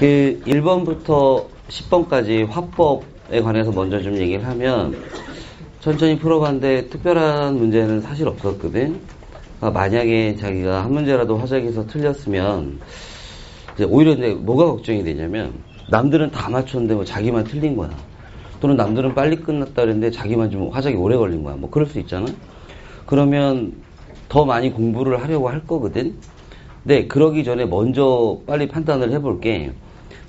그 1번부터 10번까지 화법에 관해서 먼저 좀 얘기를 하면 천천히 풀어봤는데 특별한 문제는 사실 없었거든. 만약에 자기가 한 문제라도 화작에서 틀렸으면 이제 오히려 이제 뭐가 걱정이 되냐면 남들은 다 맞췄는데 뭐 자기만 틀린 거야. 또는 남들은 빨리 끝났다 그랬는데 자기만 좀 화작이 오래 걸린 거야. 뭐 그럴 수 있잖아. 그러면 더 많이 공부를 하려고 할 거거든. 근데 그러기 전에 먼저 빨리 판단을 해볼게.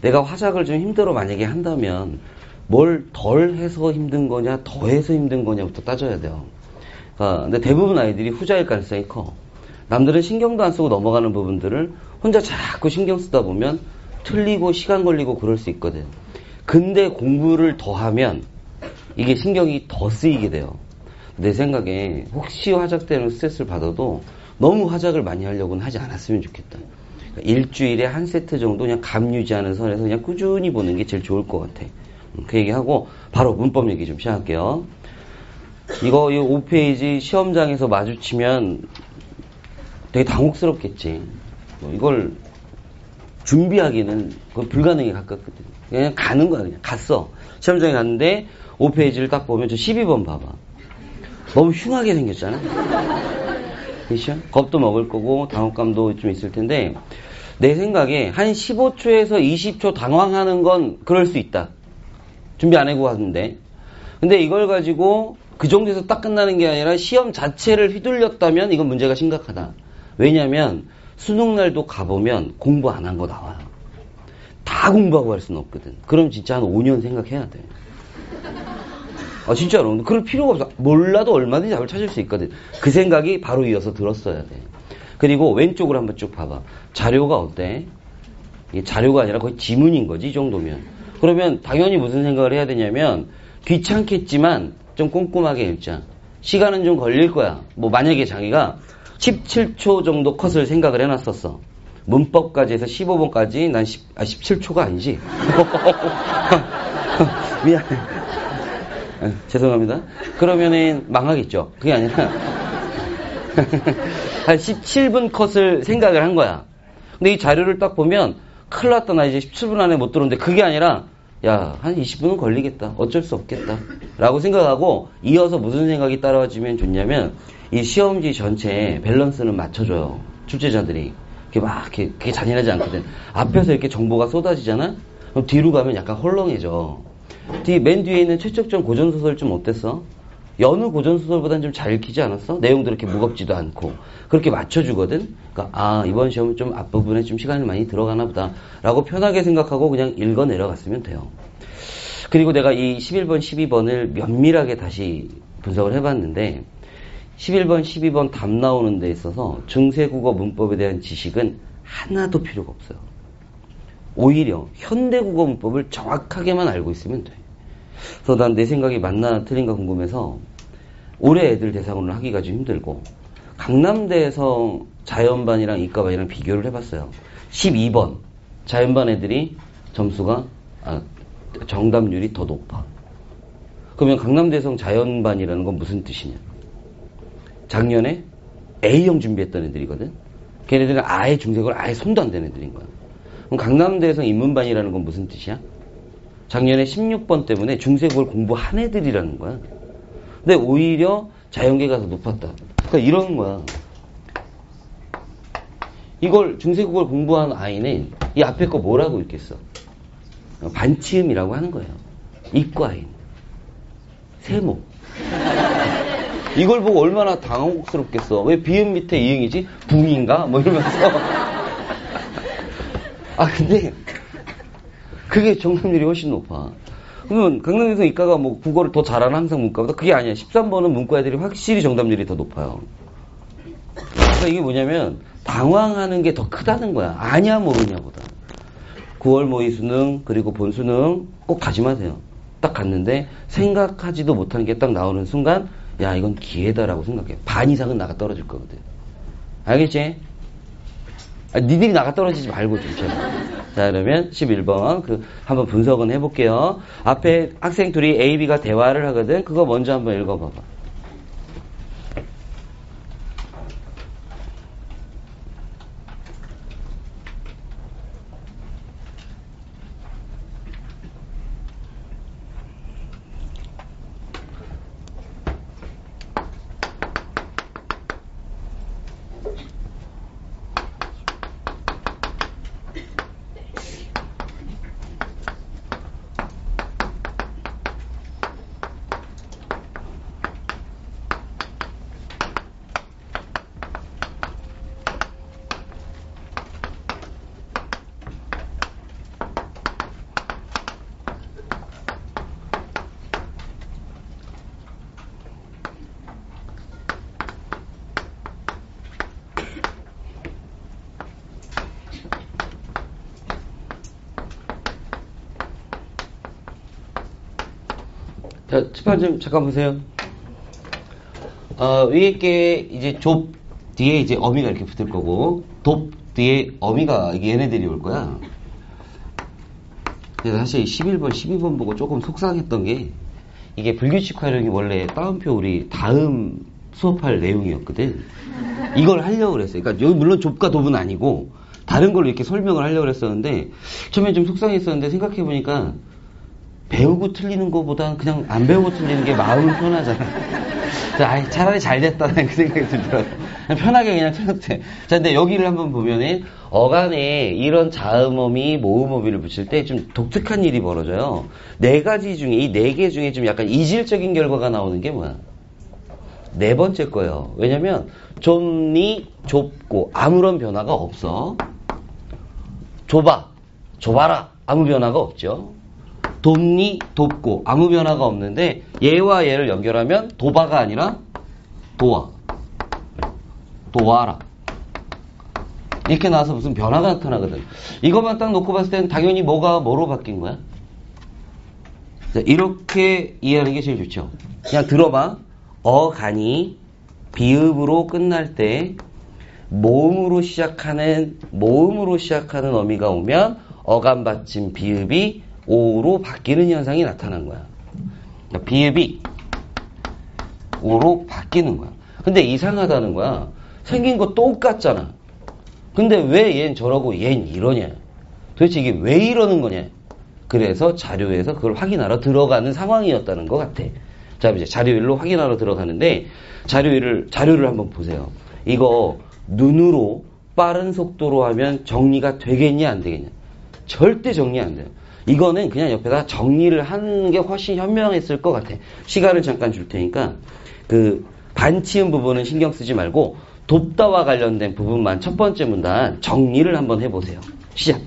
내가 화작을 좀 힘들어 만약에 한다면 뭘 덜 해서 힘든 거냐 더 해서 힘든 거냐부터 따져야 돼요. 근데 대부분 아이들이 후자일 가능성이 커. 남들은 신경도 안 쓰고 넘어가는 부분들을 혼자 자꾸 신경 쓰다 보면 틀리고 시간 걸리고 그럴 수 있거든. 근데 공부를 더 하면 이게 신경이 더 쓰이게 돼요. 내 생각에 혹시 화작 때문에 스트레스를 받아도 너무 화작을 많이 하려고는 하지 않았으면 좋겠다. 그러니까 일주일에 한 세트 정도 그냥 감 유지하는 선에서 그냥 꾸준히 보는 게 제일 좋을 것 같아. 그 얘기하고 바로 문법 얘기 좀 시작할게요. 이거 5페이지 시험장에서 마주치면 되게 당혹스럽겠지. 이걸 준비하기는 그건 불가능에 가깝거든. 그냥 가는 거야. 그냥 갔어. 시험장에 갔는데 5페이지를 딱 보면 저 12번 봐봐. 너무 흉하게 생겼잖아. 그렇죠? 겁도 먹을 거고 당혹감도 좀 있을 텐데 내 생각에 한 15초에서 20초 당황하는 건 그럴 수 있다. 준비 안 하고 왔는데. 근데 이걸 가지고 그 정도에서 딱 끝나는 게 아니라 시험 자체를 휘둘렸다면 이건 문제가 심각하다. 왜냐면 수능날도 가보면 공부 안 한 거 나와요. 다 공부하고 할 수는 없거든. 그럼 진짜 한 5년 생각해야 돼. 진짜로. 그럴 필요가 없어. 몰라도 얼마든지 답을 찾을 수 있거든. 그 생각이 바로 이어서 들었어야 돼. 그리고 왼쪽으로 한번 쭉 봐봐. 자료가 어때? 이게 자료가 아니라 거의 지문인 거지, 이 정도면. 그러면 당연히 무슨 생각을 해야 되냐면 귀찮겠지만 좀 꼼꼼하게 읽자. 시간은 좀 걸릴 거야. 뭐 만약에 자기가 17초 정도 컷을 생각을 해놨었어. 문법까지 해서 15번까지 난 17초가 아니지. 미안해. 죄송합니다. 그러면은 망하겠죠. 그게 아니라 한 17분 컷을 생각을 한 거야. 근데 이 자료를 딱 보면 큰일 났다. 나 이제 17분 안에 못 들었는데 그게 아니라 야, 한 20분은 걸리겠다. 어쩔 수 없겠다. 라고 생각하고 이어서 무슨 생각이 따라와주면 좋냐면 이 시험지 전체에 밸런스는 맞춰줘요. 출제자들이. 그게 잔인하지 않거든. 앞에서 이렇게 정보가 쏟아지잖아? 그럼 뒤로 가면 약간 헐렁해져. 맨 뒤에 있는 최적전 고전소설 좀 어땠어? 여느 고전소설보다는 좀 잘 읽히지 않았어? 내용도 이렇게 무겁지도 않고. 그렇게 맞춰주거든? 그러니까, 이번 시험은 좀 앞부분에 좀 시간이 많이 들어가나 보다. 라고 편하게 생각하고 그냥 읽어 내려갔으면 돼요. 그리고 내가 이 11번, 12번을 면밀하게 다시 분석을 해봤는데, 11번, 12번 답 나오는 데 있어서 중세국어 문법에 대한 지식은 하나도 필요가 없어요. 오히려 현대국어 문법을 정확하게만 알고 있으면 돼. 그래서 난 내 생각이 맞나 틀린가 궁금해서 올해 애들 대상으로 하기가 좀 힘들고 강남대에서 자연반이랑 이과반이랑 비교를 해봤어요. 12번 자연반 애들이 점수가 정답률이 더 높아. 그러면 강남대성 자연반이라는 건 무슨 뜻이냐? 작년에 A형 준비했던 애들이거든. 걔네들은 아예 중세국어를 아예 손도 안 대는 애들인 거야. 그럼 강남대성 인문반이라는 건 무슨 뜻이야? 작년에 16번 때문에 중세국어를 공부한 애들이라는 거야. 근데 오히려 자연계가 더 높았다. 그러니까 이런 거야. 이걸 중세국어를 공부한 아이는 이 앞에 거 뭐라고 읽겠어? 반치음이라고 하는 거예요. 이과인. 세모. 이걸 보고 얼마나 당혹스럽겠어. 왜 비음 밑에 이응이지? 붕인가? 뭐 이러면서. 근데 그게 정답률이 훨씬 높아. 그러면 강남에서 이과가 뭐 국어를 더 잘하는 항상 문과보다 그게 아니야. 13번은 문과 애들이 확실히 정답률이 더 높아요. 그러니까 이게 뭐냐면 당황하는 게 더 크다는 거야. 아냐 모르냐보다. 9월 모의 수능 그리고 본 수능 꼭 다짐하세요. 딱 갔는데 생각하지도 못하는 게 딱 나오는 순간 야 이건 기회다라고 생각해. 반 이상은 나가 떨어질 거거든. 알겠지? 니들이 나가 떨어지지 말고 좀 제발. 자 그러면 11번 한번 분석은 해볼게요. 앞에 학생 둘이 A, B가 대화를 하거든. 그거 먼저 한번 읽어봐봐. 자, 칠판 좀 잠깐 보세요. 위에 게 이제 좁 뒤에 이제 어미가 이렇게 붙을 거고, 돕 뒤에 어미가 얘네들이 올 거야. 그래서 사실 11번, 12번 보고 조금 속상했던 게, 이게 불규칙 활용이 원래 따옴표 우리 다음 수업할 내용이었거든. 이걸 하려고 그랬어요. 그러니까 여기 물론 좁과 돕은 아니고, 다른 걸로 이렇게 설명을 하려고 그랬었는데, 처음에 좀 속상했었는데, 생각해보니까, 배우고 틀리는 것보단 그냥 안 배우고 틀리는 게 마음은 편하잖아. 차라리 잘 됐다는 그 생각이 들더라고. 편하게 그냥 틀렸대. 자, 근데 여기를 한번 보면은, 어간에 이런 자음어미, 모음어미를 붙일 때 좀 독특한 일이 벌어져요. 네 가지 중에, 이 네 개 중에 좀 약간 이질적인 결과가 나오는 게 뭐야? 네 번째 거예요. 왜냐면, 좁니, 좁고, 아무런 변화가 없어. 좁아, 좁아라, 아무 변화가 없죠. 돕니, 돕고, 아무 변화가 없는데, 얘와 얘를 연결하면, 도바가 아니라, 도와. 도와라. 이렇게 나와서 무슨 변화가 나타나거든. 이것만 딱 놓고 봤을 때는 당연히 뭐가 뭐로 바뀐 거야? 자, 이렇게 이해하는 게 제일 좋죠. 그냥 들어봐. 어간이 비읍으로 끝날 때 모음으로 시작하는 어미가 오면 어간 받침 비읍이 오로 바뀌는 현상이 나타난 거야. 그러니까 비읍이 오로 바뀌는 거야. 근데 이상하다는 거야. 생긴 거 똑같잖아. 근데 왜 얜 저러고 얜 이러냐? 도대체 이게 왜 이러는 거냐? 그래서 자료에서 그걸 확인하러 들어가는 상황이었다는 것 같아. 자, 이제 자료 1로 확인하러 들어가는데, 자료 1을, 자료를 한번 보세요. 이거 눈으로 빠른 속도로 하면 정리가 되겠냐, 안 되겠냐? 절대 정리 안 돼요. 이거는 그냥 옆에다 정리를 하는 게 훨씬 현명했을 것 같아. 시간을 잠깐 줄 테니까, 그, 반치음 부분은 신경 쓰지 말고, 돕다와 관련된 부분만 첫 번째 문단 정리를 한번 해보세요. 시작.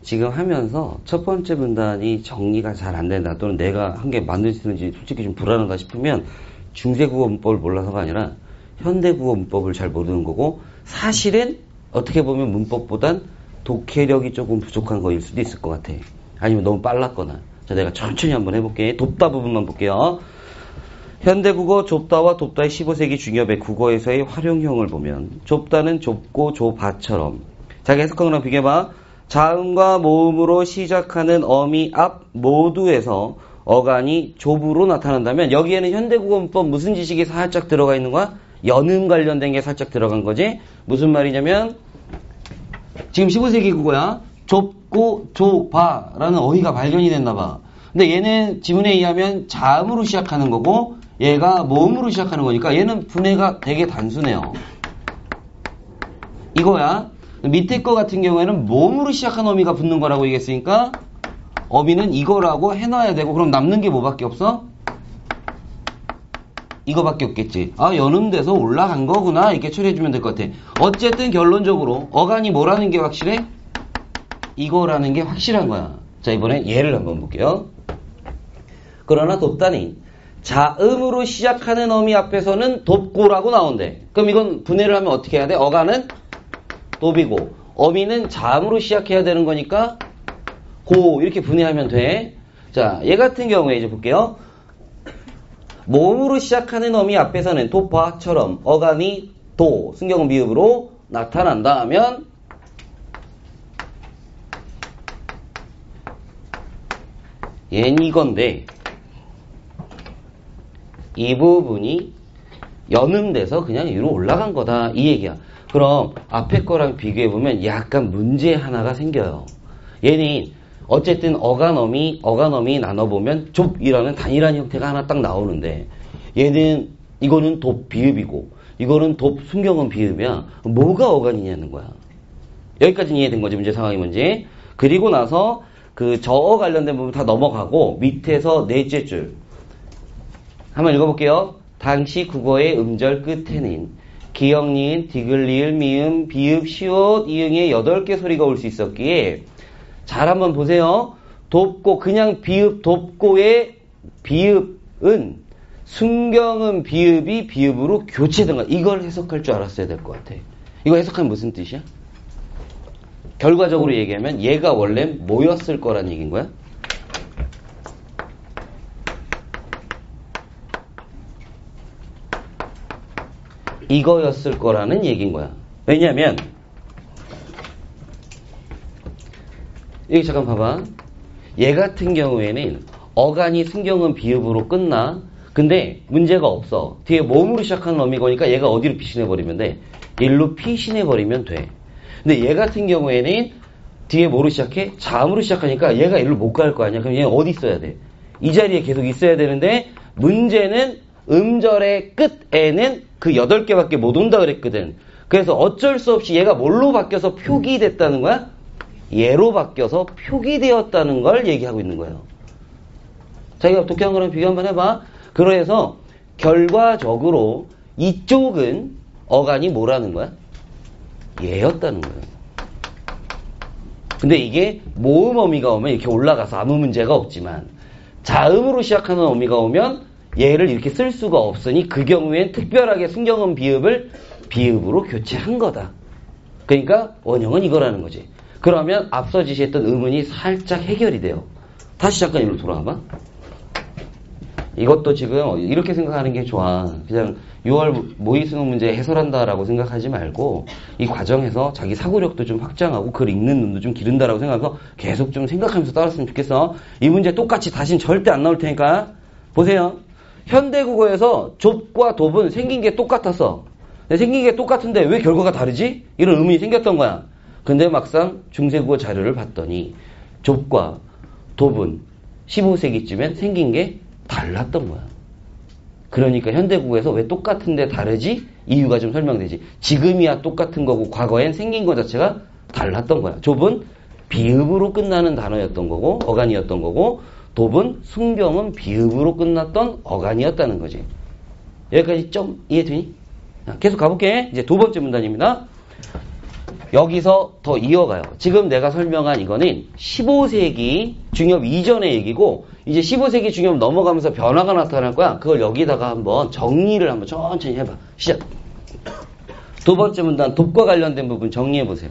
지금 하면서 첫 번째 문단이 정리가 잘 안 된다 또는 내가 한 게 맞는지 솔직히 좀 불안하다 싶으면 중세국어 문법을 몰라서가 아니라 현대국어 문법을 잘 모르는 거고 사실은 어떻게 보면 문법보단 독해력이 조금 부족한 거일 수도 있을 것 같아. 아니면 너무 빨랐거나. 자, 내가 천천히 한번 해볼게. 돕다 부분만 볼게요. 현대국어 좁다와 돕다의 15세기 중엽의 국어에서의 활용형을 보면 좁다는 좁고 좁아처럼 자기 해석한 거랑 비교해봐. 자음과 모음으로 시작하는 어미 앞 모두에서 어간이 좁으로 나타난다면 여기에는 현대국어 문법 무슨 지식이 살짝 들어가 있는 거야? 연음 관련된 게 살짝 들어간 거지? 무슨 말이냐면 지금 15세기 국어야. 좁고 좁아라는 어휘가 발견이 됐나 봐. 근데 얘는 지문에 의하면 자음으로 시작하는 거고 얘가 모음으로 시작하는 거니까 얘는 분해가 되게 단순해요. 이거야. 밑에 거 같은 경우에는 모음으로 시작한 어미가 붙는 거라고 얘기했으니까 어미는 이거라고 해놔야 되고 그럼 남는 게 뭐밖에 없어? 이거밖에 없겠지. 아, 연음돼서 올라간 거구나. 이렇게 처리해주면 될 것 같아. 어쨌든 결론적으로 어간이 뭐라는 게 확실해? 이거라는 게 확실한 거야. 자, 이번엔 예를 한번 볼게요. 그러나 돕다니 자음으로 시작하는 어미 앞에서는 돕고라고 나온대. 그럼 이건 분해를 하면 어떻게 해야 돼? 어가는 돕이고 어미는 자음으로 시작해야 되는 거니까 고 이렇게 분해하면 돼. 자, 얘 같은 경우에 이제 볼게요. 모음으로 시작하는 어미 앞에서는 돕과처럼 어간이 도, 순경은 비읍으로 나타난다 하면 얘는 이건데 이 부분이 연음돼서 그냥 위로 올라간 거다 이 얘기야. 그럼 앞에 거랑 비교해보면 약간 문제 하나가 생겨요. 얘는 어쨌든 어간어미 나눠보면 좁이라는 단일한 형태가 하나 딱 나오는데 얘는 이거는 돕 비읍이고 이거는 돕 순경은 비읍이야. 뭐가 어간이냐는 거야. 여기까지는 이해된 거지. 문제 상황이 문제. 그리고 나서 그 저어 관련된 부분 다 넘어가고 밑에서 넷째 줄 한번 읽어볼게요. 당시 국어의 음절 끝에는 기역, 니은, 디귿, 리을, 미음, 비읍, 시옷, 이응의 8개 소리가 올 수 있었기에 잘 한번 보세요. 돕고 그냥 비읍 돕고의 비읍은 순경은 비읍이 비읍으로 교체된 거야. 이걸 해석할 줄 알았어야 될 것 같아. 이거 해석하면 무슨 뜻이야? 결과적으로 얘기하면 얘가 원래 뭐였을 거란 얘기인 거야? 이거였을 거라는 얘기인 거야. 왜냐면 여기 잠깐 봐봐. 얘 같은 경우에는 어간이 순경은 비읍으로 끝나. 근데 문제가 없어. 뒤에 모음으로 시작하는 어미거니까 얘가 어디로 피신해버리면 돼? 일로 피신해버리면 돼. 근데 얘 같은 경우에는 뒤에 뭐로 시작해? 자음으로 시작하니까 얘가 일로 못 갈 거 아니야. 그럼 얘는 어디 있어야 돼? 이 자리에 계속 있어야 되는데 문제는 음절의 끝에는 그 8개밖에 못 온다 그랬거든. 그래서 어쩔 수 없이 얘가 뭘로 바뀌어서 표기됐다는 거야? 얘로 바뀌어서 표기되었다는 걸 얘기하고 있는 거예요. 자기가 독해한 거랑 비교 한번 해봐. 그래서 결과적으로 이쪽은 어간이 뭐라는 거야? 얘였다는 거예요. 근데 이게 모음 어미가 오면 이렇게 올라가서 아무 문제가 없지만 자음으로 시작하는 어미가 오면 얘를 이렇게 쓸 수가 없으니 그 경우엔 특별하게 순경은 비읍을 비읍으로 교체한 거다. 그러니까 원형은 이거라는 거지. 그러면 앞서 지시했던 의문이 살짝 해결이 돼요. 다시 잠깐 이리로 돌아와봐. 이것도 지금 이렇게 생각하는 게 좋아. 그냥 6월 모의 수능 문제 해설한다라고 생각하지 말고 이 과정에서 자기 사고력도 좀 확장하고 글 읽는 눈도 좀 기른다라고 생각해서 계속 좀 생각하면서 따랐으면 좋겠어. 이 문제 똑같이 다시는 절대 안 나올 테니까 보세요. 현대국어에서 좁과 돕은 생긴 게 똑같았어. 생긴 게 똑같은데 왜 결과가 다르지? 이런 의문이 생겼던 거야. 근데 막상 중세국어 자료를 봤더니 좁과 돕은 15세기쯤엔 생긴 게 달랐던 거야. 그러니까 현대국어에서 왜 똑같은데 다르지? 이유가 좀 설명되지. 지금이야 똑같은 거고 과거엔 생긴 것 자체가 달랐던 거야. 좁은 비읍으로 끝나는 단어였던 거고 어간이었던 거고 돕은 순경은 비읍으로 끝났던 어간이었다는 거지. 여기까지 좀 이해되니? 계속 가볼게. 이제 두 번째 문단입니다. 여기서 더 이어가요. 지금 내가 설명한 이거는 15세기 중엽 이전의 얘기고 이제 15세기 중엽 넘어가면서 변화가 나타날 거야. 그걸 여기다가 한번 정리를 한번 천천히 해봐. 시작. 두 번째 문단 돕과 관련된 부분 정리해 보세요.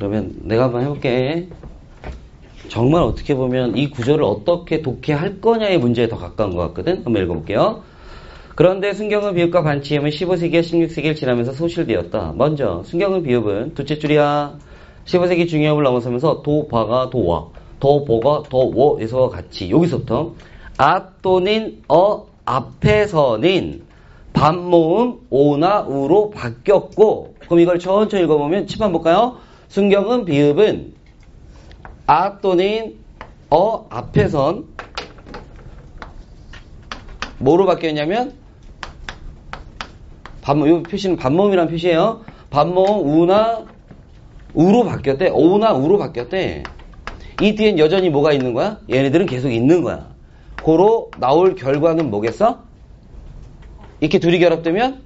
그러면 내가 한번 해볼게. 정말 어떻게 보면 이 구조를 어떻게 독해할 거냐의 문제에 더 가까운 것 같거든. 한번 읽어볼게요. 그런데 순경은 비읍과 반치음은 15세기와 16세기를 지나면서 소실되었다. 먼저 순경은 비읍은 두째 줄이야. 15세기 중요합을 넘어서면서 도바가 도와, 도보가 도워에서와 같이 여기서부터 아 또는 어 앞에서는 반모음 오나 우로 바뀌었고, 그럼 이걸 천천히 읽어보면 칩한 볼까요? 순경은 비읍은 아 또는 어 앞에선 뭐로 바뀌었냐면 반모음, 이 표시는 반모음이란 표시예요. 반모음 우나 우로 바뀌었대. 오나 우로 바뀌었대. 이 뒤엔 여전히 뭐가 있는 거야? 얘네들은 계속 있는 거야. 고로 나올 결과는 뭐겠어? 이렇게 둘이 결합되면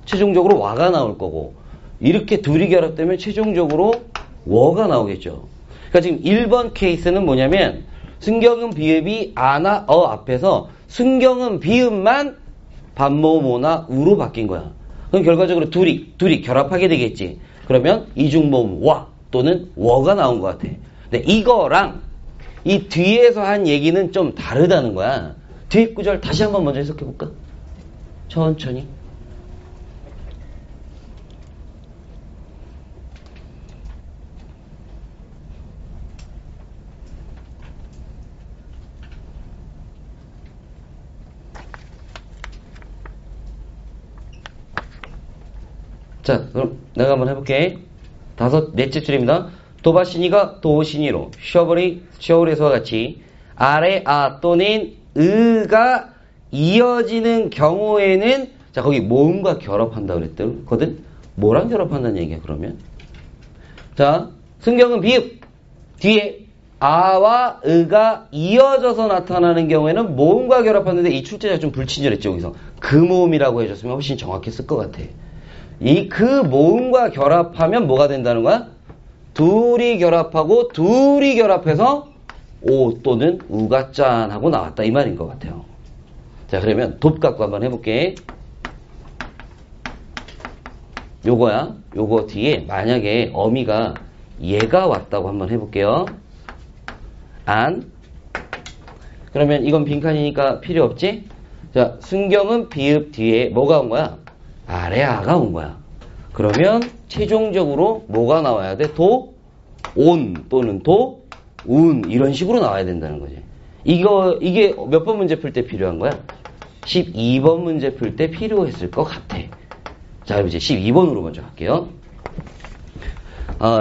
최종적으로 와가 나올 거고, 이렇게 둘이 결합되면 최종적으로 워가 나오겠죠. 그러니까 지금 1번 케이스는 뭐냐면 순경은 비읍이 아나 어 앞에서 순경은 비읍만 반모음 오나 우로 바뀐 거야. 그럼 결과적으로 둘이 결합하게 되겠지. 그러면 이중모음 와 또는 워가 나온 것 같아. 근데 이거랑 이 뒤에서 한 얘기는 좀 다르다는 거야. 뒤에 구절 다시 한번 먼저 해석해 볼까? 천천히. 자, 그럼 내가 한번 해볼게. 넷째 줄입니다. 도바시니가 도시니로, 셔울에서와 같이 아래 아 또는 으가 이어지는 경우에는, 자, 거기 모음과 결합한다 그랬거든? 뭐랑 결합한다는 얘기야, 그러면? 자, 순경은 비읍. 뒤에 아와 으가 이어져서 나타나는 경우에는 모음과 결합하는데, 이 출제자 좀 불친절했죠, 여기서. 그 모음이라고 해줬으면 훨씬 정확했을 것 같아. 그 모음과 결합하면 뭐가 된다는 거야? 둘이 결합하고 둘이 결합해서 오 또는 우가 짠 하고 나왔다, 이 말인 것 같아요. 자, 그러면 돕 갖고 한번 해볼게. 요거야. 요거 뒤에 만약에 어미가 얘가 왔다고 한번 해볼게요. 안. 그러면 이건 빈칸이니까 필요 없지? 자, 순경은 비읍 뒤에 뭐가 온 거야? 아래 아가 온 거야. 그러면 최종적으로 뭐가 나와야 돼? 도, 온 또는 도, 운 이런 식으로 나와야 된다는 거지. 이게 몇 번 문제 풀 때 필요한 거야? 12번 문제 풀 때 필요했을 것 같아. 자, 이제 12번으로 먼저 갈게요.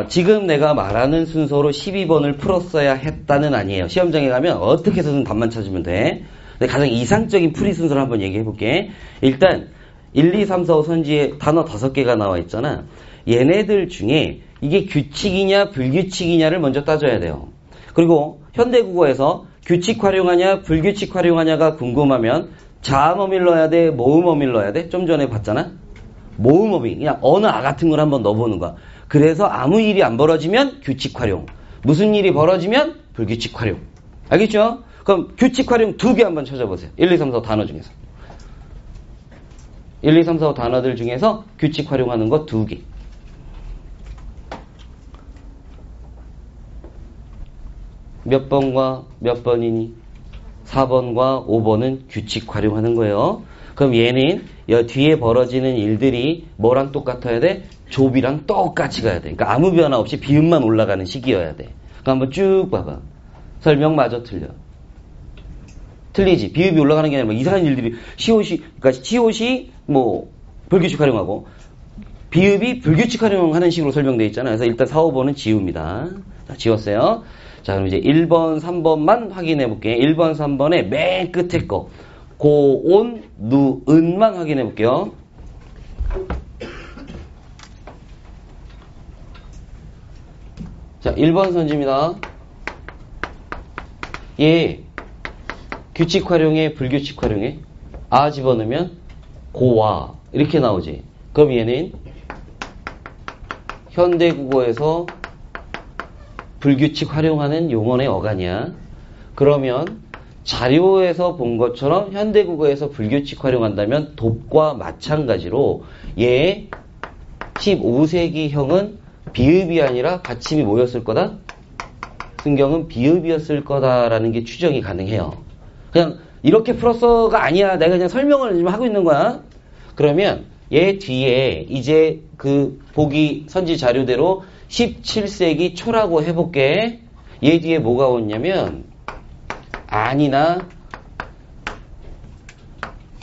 지금 내가 말하는 순서로 12번을 풀었어야 했다는 아니에요. 시험장에 가면 어떻게 해서든 답만 찾으면 돼. 근데 가장 이상적인 풀이 순서를 한번 얘기해 볼게. 일단 1, 2, 3, 4, 5 선지에 단어 5개가 나와 있잖아. 얘네들 중에 이게 규칙이냐 불규칙이냐를 먼저 따져야 돼요. 그리고 현대국어에서 규칙 활용하냐 불규칙 활용하냐가 궁금하면 자음어밀 넣어야 돼, 모음어밀 넣어야 돼? 좀 전에 봤잖아. 모음어밀, 그냥 어느 아 같은 걸 한번 넣어보는 거야. 그래서 아무 일이 안 벌어지면 규칙 활용, 무슨 일이 벌어지면 불규칙 활용. 알겠죠? 그럼 규칙 활용 2개 한번 찾아보세요. 1, 2, 3, 4 단어 중에서. 1, 2, 3, 4, 5 단어들 중에서 규칙 활용하는 거 2개. 몇 번과 몇 번이니? 4번과 5번은 규칙 활용하는 거예요. 그럼 얘는 뒤에 벌어지는 일들이 뭐랑 똑같아야 돼? 조비랑 똑같이 가야 돼. 그러니까 아무 변화 없이 비음만 올라가는 식이어야 돼. 그럼 한번 쭉 봐봐. 설명마저 틀려. 틀리지. 비읍이 올라가는 게 아니라 이상한 일들이 그러니까 시옷이 불규칙 활용하고 비읍이 불규칙 활용하는 식으로 설명되어 있잖아요. 그래서 일단 4, 5번은 지웁니다. 자, 지웠어요. 자, 그럼 이제 1번, 3번만 확인해 볼게요. 1번, 3번의 맨 끝에 거 고, 온, 누, 은만 확인해 볼게요. 자, 1번 선지입니다. 얘 규칙 활용에 불규칙 활용에 아 집어넣으면 고와 이렇게 나오지. 그럼 얘는 현대국어에서 불규칙 활용하는 용언의 어간이야. 그러면 자료에서 본 것처럼 현대국어에서 불규칙 활용한다면 돕과 마찬가지로 얘 15세기형은 비읍이 아니라 받침이 뭐였을 거다? 순경은 비읍이었을 거다라는 게 추정이 가능해요. 그냥 이렇게 풀었어가 아니야. 내가 그냥 설명을 지금 하고 있는 거야. 그러면 얘 뒤에 이제 그 보기 선지 자료대로 17세기 초라고 해볼게. 얘 뒤에 뭐가 오냐면 안이나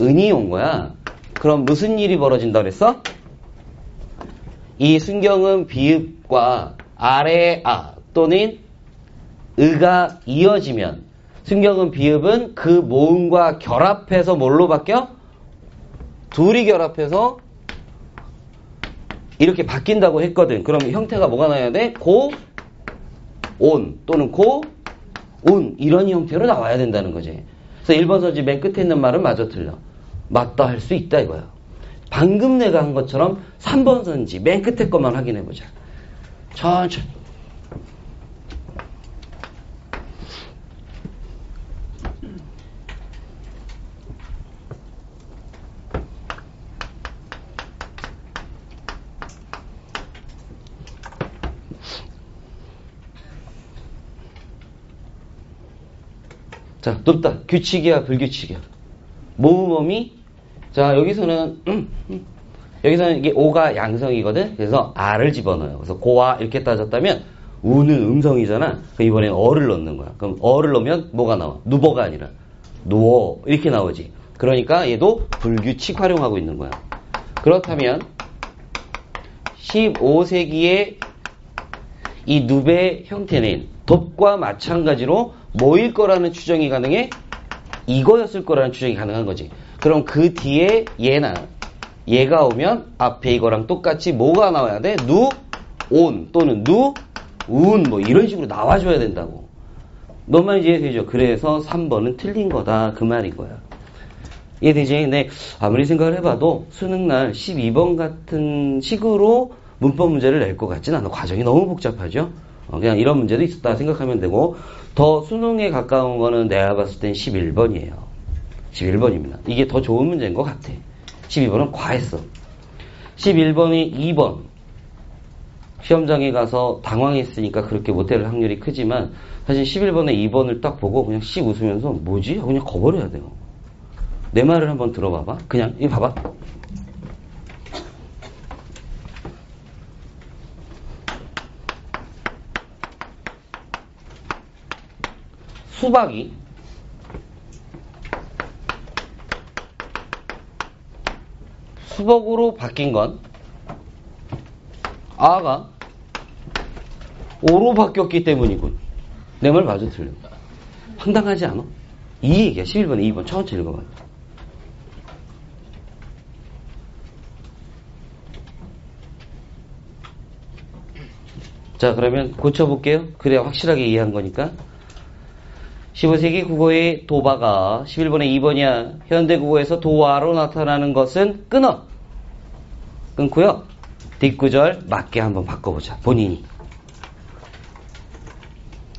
은이 온 거야. 그럼 무슨 일이 벌어진다 그랬어? 이 순경은 비읍과 아래 또는 의가 이어지면 순경은 비읍은 그 모음과 결합해서 뭘로 바뀌어? 둘이 결합해서 이렇게 바뀐다고 했거든. 그럼 형태가 뭐가 나야 돼? 고, 온 또는 고, 운 이런 형태로 나와야 된다는 거지. 그래서 1번 선지 맨 끝에 있는 말은 맞아 틀려. 맞다 할 수 있다 이거야. 방금 내가 한 것처럼 3번 선지 맨 끝에 것만 확인해보자. 천천히. 자, 높다. 규칙이야, 불규칙이야. 모음어미. 자, 여기서는 이게 오가 양성이거든. 그래서 아를 집어넣어요. 그래서 고아 이렇게 따졌다면 우는 음성이잖아. 그럼 이번엔 어를 넣는 거야. 그럼 어를 넣으면 뭐가 나와? 누버가 아니라 누워 이렇게 나오지. 그러니까 얘도 불규칙 활용하고 있는 거야. 그렇다면 15세기의 이 누베 형태는 돕과 마찬가지로 뭐일 거라는 추정이 가능해? 이거였을 거라는 추정이 가능한 거지. 그럼 그 뒤에 얘가 오면 앞에 이거랑 똑같이 뭐가 나와야 돼? 누, 온 또는 누, 운 뭐 이런 식으로 나와줘야 된다고. 너만 이해되죠? 그래서 3번은 틀린 거다 그 말인 거야. 이해되지? 근데 아무리 생각을 해봐도 수능날 12번 같은 식으로 문법 문제를 낼 것 같진 않아. 과정이 너무 복잡하죠? 그냥 이런 문제도 있었다 생각하면 되고, 더 수능에 가까운 거는 내가 봤을 땐 11번이에요. 11번입니다. 이게 더 좋은 문제인 것 같아. 12번은 과했어. 11번이 2번. 시험장에 가서 당황했으니까 그렇게 못할 확률이 크지만, 사실 11번에 2번을 딱 보고 그냥 씩 웃으면서 뭐지? 하고 그냥 거버려야 돼요. 내 말을 한번 들어봐봐. 그냥 이거 봐봐. 수박이 수박으로 바뀐 건 아가 오로 바뀌었기 때문이군. 내 말 맞아 틀려? 황당하지 않아? 이 얘기야. 11번에 2번 천천히 읽어봐. 자, 그러면 고쳐볼게요. 그래야 확실하게 이해한 거니까. 15세기 국어의 도바가 11번에 2번이야. 현대 국어에서 도와로 나타나는 것은 끊고요. 뒷구절 맞게 한번 바꿔보자. 본인이.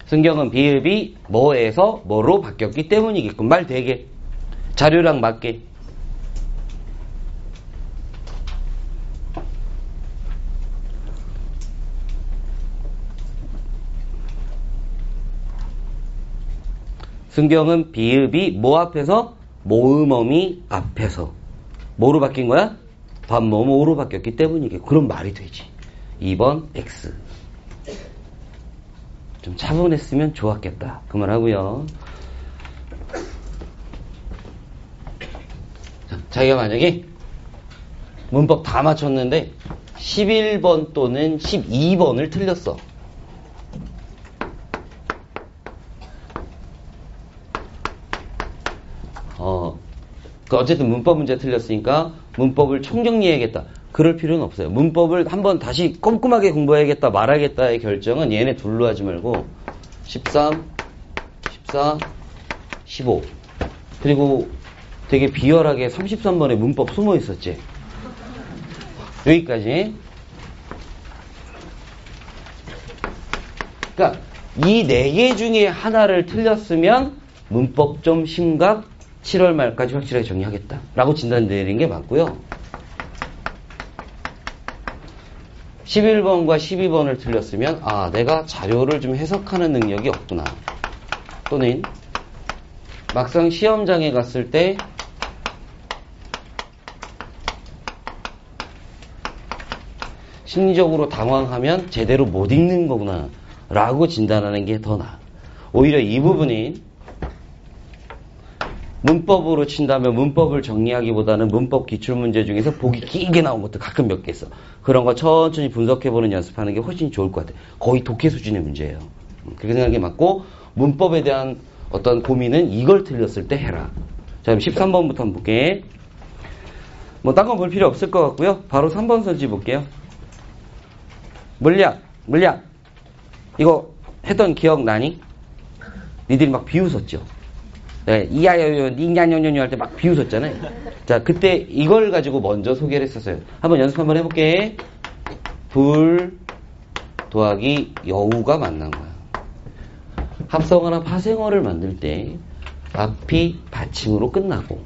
순경은 비읍이 뭐에서 뭐로 바뀌었기 때문이겠군. 말 되게. 자료랑 맞게. 순경은 비읍이 뭐 앞에서? 모음어미 앞에서. 뭐로 바뀐 거야? 반모모로 바뀌었기 때문이겠고. 그럼 말이 되지. 2번 X. 좀 차분했으면 좋았겠다. 그 말 하고요. 자기가 만약에 문법 다 맞췄는데 11번 또는 12번을 틀렸어. 어쨌든 문법 문제 틀렸으니까 문법을 총정리해야겠다. 그럴 필요는 없어요. 문법을 한번 다시 꼼꼼하게 공부해야겠다, 말하겠다의 결정은 얘네 둘로 하지 말고 13, 14, 15 그리고 되게 비열하게 33번에 문법 숨어 있었지. 여기까지. 그러니까 이 4개 중에 하나를 틀렸으면 문법 좀 심각, 7월 말까지 확실하게 정리하겠다 라고 진단 내리는 게 맞고요. 11번과 12번을 틀렸으면 아, 내가 자료를 좀 해석하는 능력이 없구나. 또는 막상 시험장에 갔을 때 심리적으로 당황하면 제대로 못 읽는 거구나 라고 진단하는 게 더 나아. 오히려 이 부분이 문법으로 친다면 문법을 정리하기보다는 문법 기출문제 중에서 보기 길게 나온 것도 가끔 몇 개 있어. 그런 거 천천히 분석해보는 연습하는 게 훨씬 좋을 것 같아. 거의 독해 수준의 문제예요. 그렇게 생각이 맞고 문법에 대한 어떤 고민은 이걸 틀렸을 때 해라. 자, 그럼 13번부터 한번 볼게. 뭐 딴 건 볼 필요 없을 것 같고요. 바로 3번 선지 볼게요. 물리학. 이거 했던 기억 나니? 니들이 막 비웃었죠. 네, 이야여여 닝냐냐냐냐 할 때 막 비웃었잖아요. 자, 그때 이걸 가지고 먼저 소개를 했었어요. 한번 연습 한번 해볼게. 불 더하기 여우가 만난 거야. 합성어나 파생어를 만들 때 앞이 받침으로 끝나고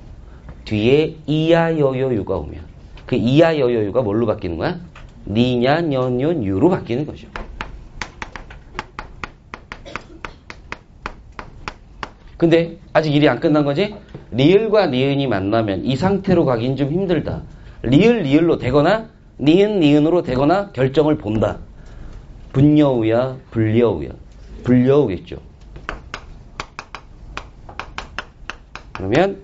뒤에 이야여여유가 오면 그 이야여여유가 뭘로 바뀌는 거야? 니냐 년년 유로 바뀌는 거죠. 근데 아직 일이 안 끝난 거지? 리을과 니은이 만나면 이 상태로 가긴 좀 힘들다. 리을로 되거나 니은으로 되거나 결정을 본다. 분여우야 불여우야. 불여우겠죠. 그러면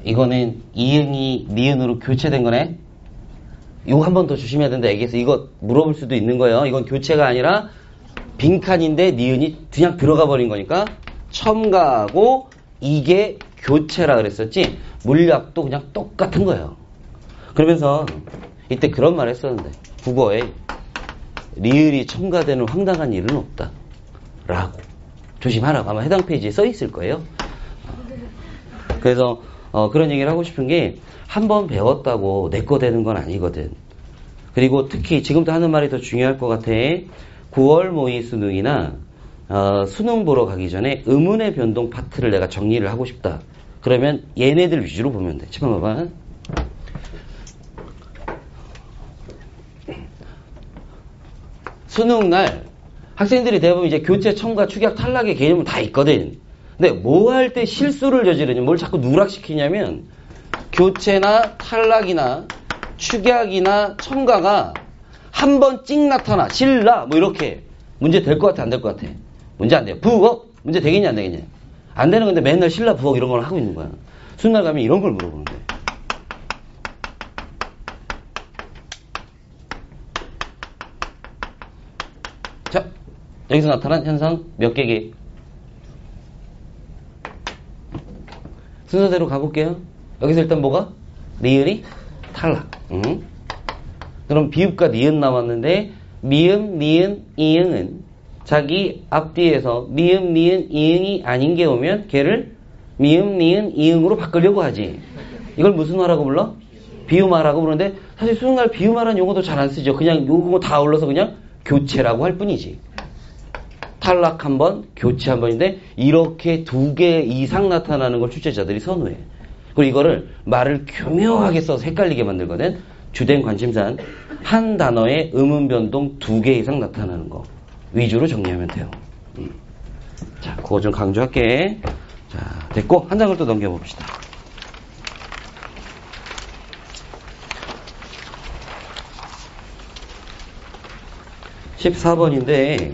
이거는 이응이 니은으로 교체된 거네. 이거 한 번 더 조심해야 된다 얘기해서 이거 물어볼 수도 있는 거예요. 이건 교체가 아니라 빈칸인데 니은이 그냥 들어가 버린 거니까 첨가하고 이게 교체라 그랬었지. 물약도 그냥 똑같은 거예요. 그러면서 이때 그런 말 했었는데 국어에 리을이 첨가되는 황당한 일은 없다 라고 조심하라고 아마 해당 페이지에 써 있을 거예요. 그래서 그런 얘기를 하고 싶은 게 한 번 배웠다고 내 거 되는 건 아니거든. 그리고 특히 지금부터 하는 말이 더 중요할 것 같아. 9월 모의 수능이나 수능 보러 가기 전에 의문의 변동 파트를 내가 정리를 하고 싶다. 그러면 얘네들 위주로 보면 돼. 잠깐만 봐봐. 수능날 학생들이 대부분 이제 교체, 첨가, 축약, 탈락의 개념은 다 있거든. 근데 뭐 할 때 실수를 저지르냐, 뭘 자꾸 누락시키냐면 교체나 탈락이나 축약이나 첨가가 한 번 찍 나타나 실라 뭐 이렇게 문제 될 것 같아 안 될 것 같아? 문제 안 돼요. 부억 문제 되겠냐 안 되겠냐? 안 되는 건데 맨날 실라 부억 이런 걸 하고 있는 거야. 수능날 가면 이런 걸 물어보는 거야. 자, 여기서 나타난 현상 몇 개기? 순서대로 가볼게요. 여기서 일단 뭐가? 니은이 탈락. 그럼 비읍과 니은 남았는데 미음, 니은, 이응은 자기 앞뒤에서 미음, 니은, 이응이 아닌 게 오면 걔를 미음, 니은, 이응으로 바꾸려고 하지. 이걸 무슨 화라고 불러? 비음화라고 부르는데 사실 수능날 비음화라는 용어도 잘 안 쓰죠. 그냥 요거 다 올라서 그냥 교체라고 할 뿐이지. 탈락 한 번, 교체 한 번인데 이렇게 2개 이상 나타나는 걸 출제자들이 선호해. 그리고 이거를 말을 교묘하게 써서 헷갈리게 만들거든. 주된 관심사는 한 단어에 음운 변동 2개 이상 나타나는 거 위주로 정리하면 돼요. 자, 그거 좀 강조할게. 자, 됐고 한 장을 또 넘겨봅시다. (14번인데)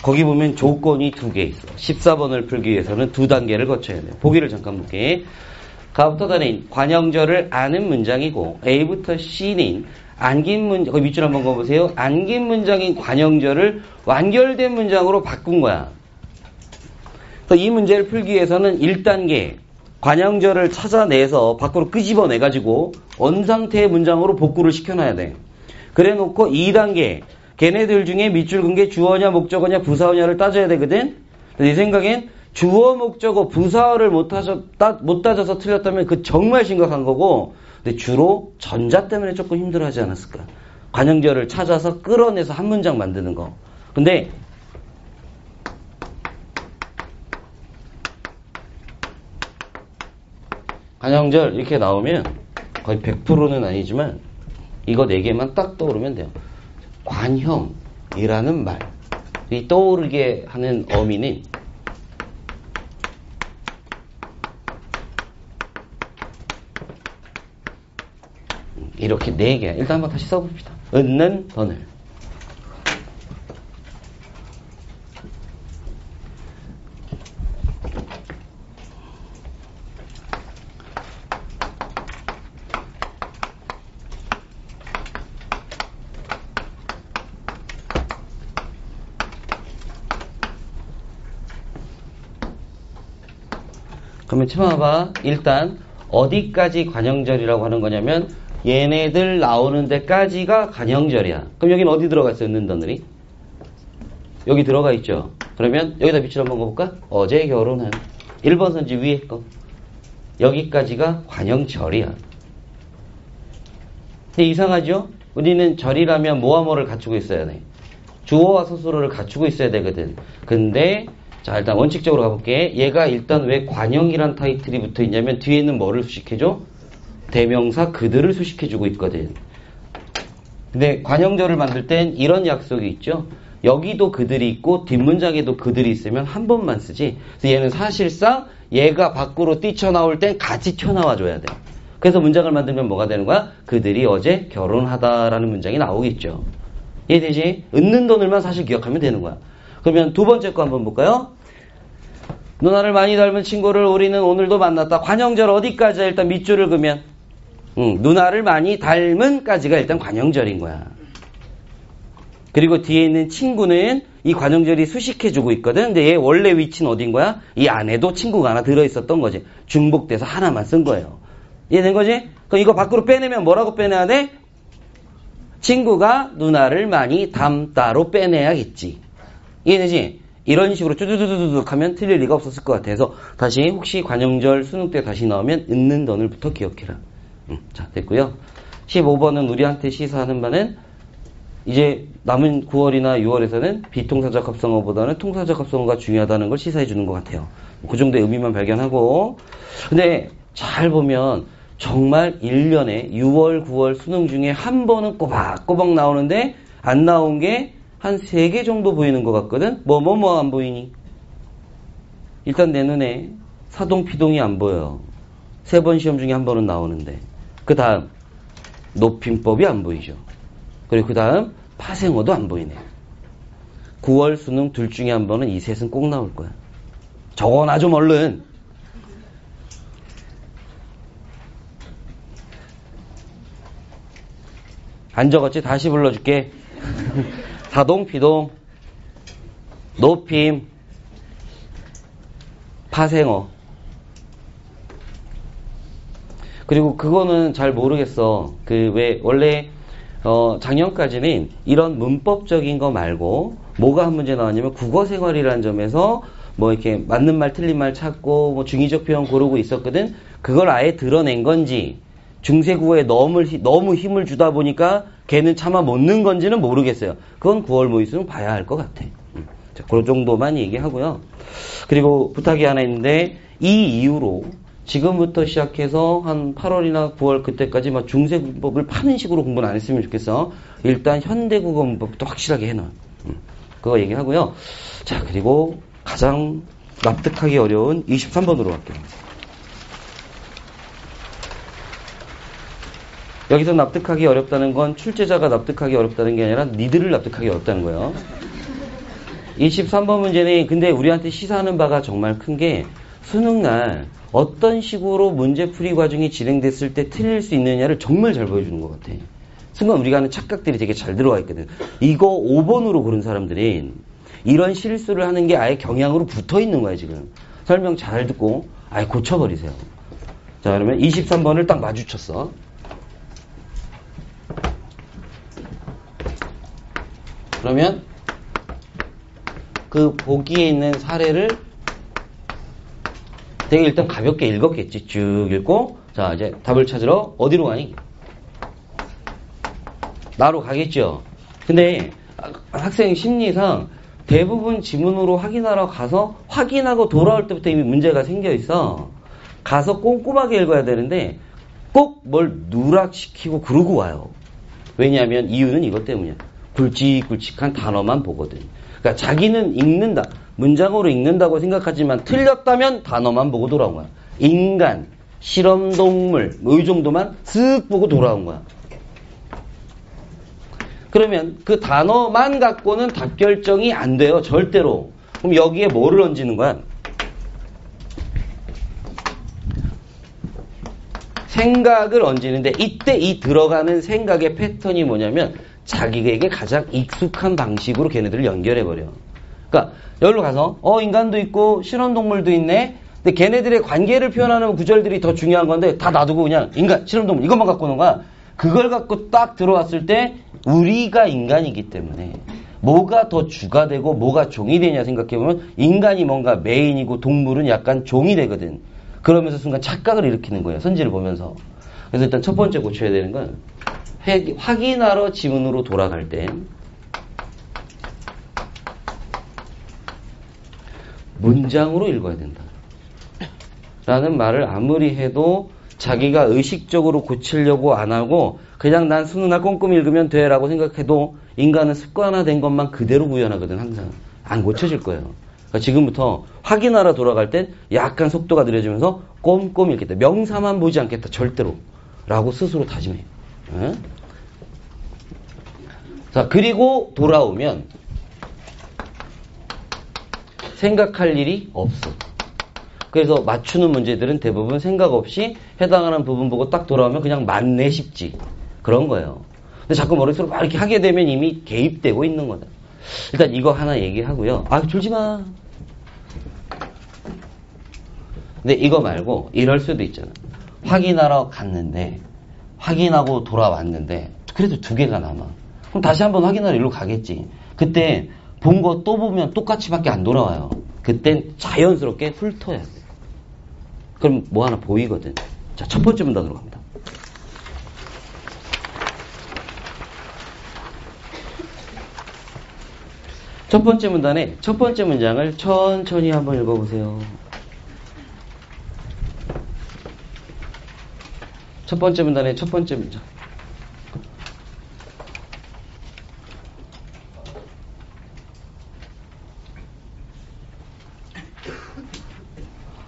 거기 보면 조건이 2개 있어. 14번을 풀기 위해서는 2단계를 거쳐야 돼요. 보기를 잠깐 볼게. 가부터 다닌 관형절을 아는 문장이고 A부터 C는 안긴 문장, 거기 밑줄 한번 그어보세요. 안긴 문장인 관형절을 완결된 문장으로 바꾼 거야. 그래서 이 문제를 풀기 위해서는 1단계 관형절을 찾아내서 밖으로 끄집어내가지고 원상태의 문장으로 복구를 시켜놔야 돼. 그래 놓고 2단계 걔네들 중에 밑줄 근 게 주어냐 목적어냐 부사어냐를 따져야 되거든. 내 생각엔 주어, 목적어, 부사어를 못 따져서 틀렸다면 그 정말 심각한 거고, 근데 주로 전자 때문에 조금 힘들어하지 않았을까. 관형절을 찾아서 끌어내서 한 문장 만드는 거. 근데 관형절 이렇게 나오면 거의 100%는 아니지만 이거 4개만 딱 떠오르면 돼요. 관형이라는 말이 떠오르게 하는 어미는 이렇게 4개. 일단 한번 다시 써봅시다. 은는 던을. 그러면 쳐봐봐. 일단 어디까지 관형절이라고 하는 거냐면 얘네들 나오는 데까지가 관형절이야. 그럼 여기는 어디 들어가 있어요? 있는 던들이? 여기 들어가 있죠. 그러면 여기다 밑줄 한번 그어볼까? 어제 결혼한 1번 선지 위에 거. 여기까지가 관형절이야. 근데 이상하죠? 우리는 절이라면 뭐와 뭐를 갖추고 있어야 돼? 주어와 서술어를 갖추고 있어야 되거든. 근데 자, 일단 원칙적으로 가볼게. 얘가 일단 왜 관형이란 타이틀이 붙어 있냐면 뒤에는 뭐를 수식해줘? 대명사 그들을 수식해주고 있거든. 근데 관형절을 만들 땐 이런 약속이 있죠. 여기도 그들이 있고 뒷문장에도 그들이 있으면 한 번만 쓰지. 그래서 얘는 사실상 얘가 밖으로 뛰쳐나올 땐 같이 튀어나와줘야 돼. 그래서 문장을 만들면 뭐가 되는 거야? 그들이 어제 결혼하다라는 문장이 나오겠죠. 이해되지? 은는 돈을만 사실 기억하면 되는 거야. 그러면 두 번째 거 한번 볼까요? 누나를 많이 닮은 친구를 우리는 오늘도 만났다. 관형절 어디까지야? 일단 밑줄을 그으면 누나를 많이 닮은까지가 일단 관형절인 거야. 그리고 뒤에 있는 친구는 이 관형절이 수식해주고 있거든. 근데 얘 원래 위치는 어딘 거야? 이 안에도 친구가 하나 들어있었던 거지. 중복돼서 하나만 쓴 거예요. 이해된 거지? 그럼 이거 밖으로 빼내면 뭐라고 빼내야 돼? 친구가 누나를 많이 닮다로 빼내야겠지. 이해되지? 이런 식으로 쭈두두두둑 하면 틀릴 리가 없었을 것 같아서 다시 혹시 관형절 수능 때 다시 나오면 있는 던을부터 기억해라. 자, 됐고요. 15번은 우리한테 시사하는 바는 이제 남은 9월이나 6월에서는 비통사적 합성어보다는 통사적 합성어가 중요하다는 걸 시사해 주는 것 같아요. 그 정도의 의미만 발견하고. 근데 잘 보면 정말 1년에 6월, 9월 수능 중에 한 번은 꼬박꼬박 나오는데 안 나온 게 한 3개 정도 보이는 것 같거든? 뭐 안 보이니? 일단 내 눈에 사동, 피동이 안 보여. 3번 시험 중에 한 번은 나오는데. 그 다음, 높임법이 안 보이죠. 그리고 그 다음, 파생어도 안 보이네. 9월 수능 둘 중에 한 번은 이 셋은 꼭 나올 거야. 적어놔 좀 얼른. 안 적었지? 다시 불러줄게. 사동, 피동, 높임, 파생어. 그리고 그거는 잘 모르겠어. 원래 작년까지는 이런 문법적인 거 말고 뭐가 한 문제 나왔냐면 국어생활이라는 점에서 뭐 이렇게 맞는 말 틀린 말 찾고 뭐 중의적 표현 고르고 있었거든. 그걸 아예 드러낸 건지 중세국어에 너무 힘을 주다 보니까 걔는 차마 못 넣은 건지는 모르겠어요. 그건 9월 모의수능 봐야 할 것 같아. 자, 그 정도만 얘기하고요. 그리고 부탁이 하나 있는데 이 이후로 지금부터 시작해서 한 8월이나 9월 그때까지 막 중세국어를 파는 식으로 공부는 안 했으면 좋겠어. 일단 현대국어 문법부터 확실하게 해놔. 그거 얘기하고요. 자, 그리고 가장 납득하기 어려운 23번으로 갈게요. 여기서 납득하기 어렵다는 건 출제자가 납득하기 어렵다는 게 아니라 니들을 납득하기 어렵다는 거예요. 23번 문제는 근데 우리한테 시사하는 바가 정말 큰 게 수능날 어떤 식으로 문제풀이 과정이 진행됐을 때 틀릴 수 있느냐를 정말 잘 보여주는 것 같아. 순간 우리가 하는 착각들이 되게 잘 들어가 있거든. 이거 5번으로 고른 사람들은 이런 실수를 하는 게 아예 경향으로 붙어 있는 거야 지금. 설명 잘 듣고 아예 고쳐버리세요. 자, 그러면 23번을 딱 마주쳤어. 그러면 그 보기에 있는 사례를 되게 일단 가볍게 읽었겠지. 쭉 읽고, 자, 이제 답을 찾으러 어디로 가니? 나로 가겠죠. 근데 학생 심리상 대부분 지문으로 확인하러 가서 확인하고 돌아올 때부터 이미 문제가 생겨 있어. 가서 꼼꼼하게 읽어야 되는데 꼭 뭘 누락시키고 그러고 와요. 왜냐하면 이유는 이것 때문이야. 굵직굵직한 단어만 보거든. 그러니까 자기는 읽는다. 문장으로 읽는다고 생각하지만 틀렸다면 단어만 보고 돌아온 거야. 인간, 실험동물 이 정도만 쓱 보고 돌아온 거야. 그러면 그 단어만 갖고는 답 결정이 안 돼요. 절대로. 그럼 여기에 뭐를 얹는 거야? 생각을 얹는데 이때 이 들어가는 생각의 패턴이 뭐냐면 자기에게 가장 익숙한 방식으로 걔네들을 연결해버려. 그러니까 여기로 가서 인간도 있고 실험동물도 있네. 근데 걔네들의 관계를 표현하는 구절들이 더 중요한 건데 다 놔두고 그냥 인간, 실험동물 이것만 갖고 오는 거야. 그걸 갖고 딱 들어왔을 때 우리가 인간이기 때문에 뭐가 더 주가 되고 뭐가 종이 되냐 생각해보면 인간이 뭔가 메인이고 동물은 약간 종이 되거든. 그러면서 순간 착각을 일으키는 거예요. 선지를 보면서. 그래서 일단 첫 번째 고쳐야 되는 건 확인하러 지문으로 돌아갈 때 문장으로 읽어야 된다. 라는 말을 아무리 해도 자기가 의식적으로 고치려고 안 하고 그냥 난 수능날 꼼꼼히 읽으면 돼 라고 생각해도 인간은 습관화된 것만 그대로 구현하거든. 항상. 안 고쳐질 거예요. 그러니까 지금부터 확인하러 돌아갈 땐 약간 속도가 느려지면서 꼼꼼히 읽겠다. 명사만 보지 않겠다. 절대로. 라고 스스로 다짐해요. 네? 자, 그리고 돌아오면 생각할 일이 없어. 그래서 맞추는 문제들은 대부분 생각 없이 해당하는 부분 보고 딱 돌아오면 그냥 맞네 싶지. 그런 거예요. 근데 자꾸 머릿속으로 막 이렇게 하게 되면 이미 개입되고 있는 거다. 일단 이거 하나 얘기하고요. 졸지 마. 근데 이거 말고 이럴 수도 있잖아. 확인하러 갔는데 확인하고 돌아왔는데 그래도 2개가 남아. 그럼 다시 한번 확인하러 일로 가겠지. 그때 본 거 또 보면 똑같이밖에 안 돌아와요. 그땐 자연스럽게 훑어야 돼. 그럼 뭐 하나 보이거든. 자, 첫 번째 문단으로 갑니다. 첫 번째 문단의 첫 번째 문장을 천천히 한번 읽어보세요. 첫 번째 문단의 첫 번째 문장.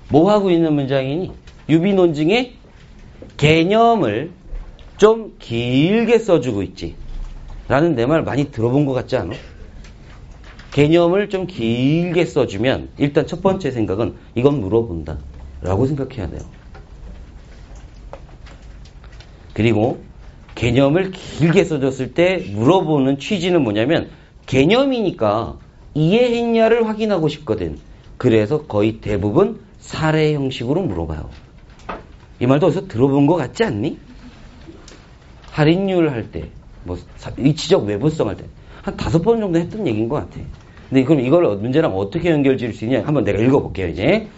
뭐 하고 있는 문장이니? 유비 논증의 개념을 좀 길게 써주고 있지. 라는 내 말 많이 들어본 것 같지 않아? 개념을 좀 길게 써주면 일단 첫 번째 생각은 이건 물어본다 라고 생각해야 돼요. 그리고 개념을 길게 써줬을 때 물어보는 취지는 뭐냐면 개념이니까 이해했냐를 확인하고 싶거든. 그래서 거의 대부분 사례 형식으로 물어봐요. 이 말도 어디서 들어본 것 같지 않니? 할인율 할 때, 뭐 위치적 외부성 할 때 한 5번 정도 했던 얘기인 것 같아. 근데 그럼 이걸 문제랑 어떻게 연결 지을 수 있냐? 한번 내가 읽어볼게요. 이제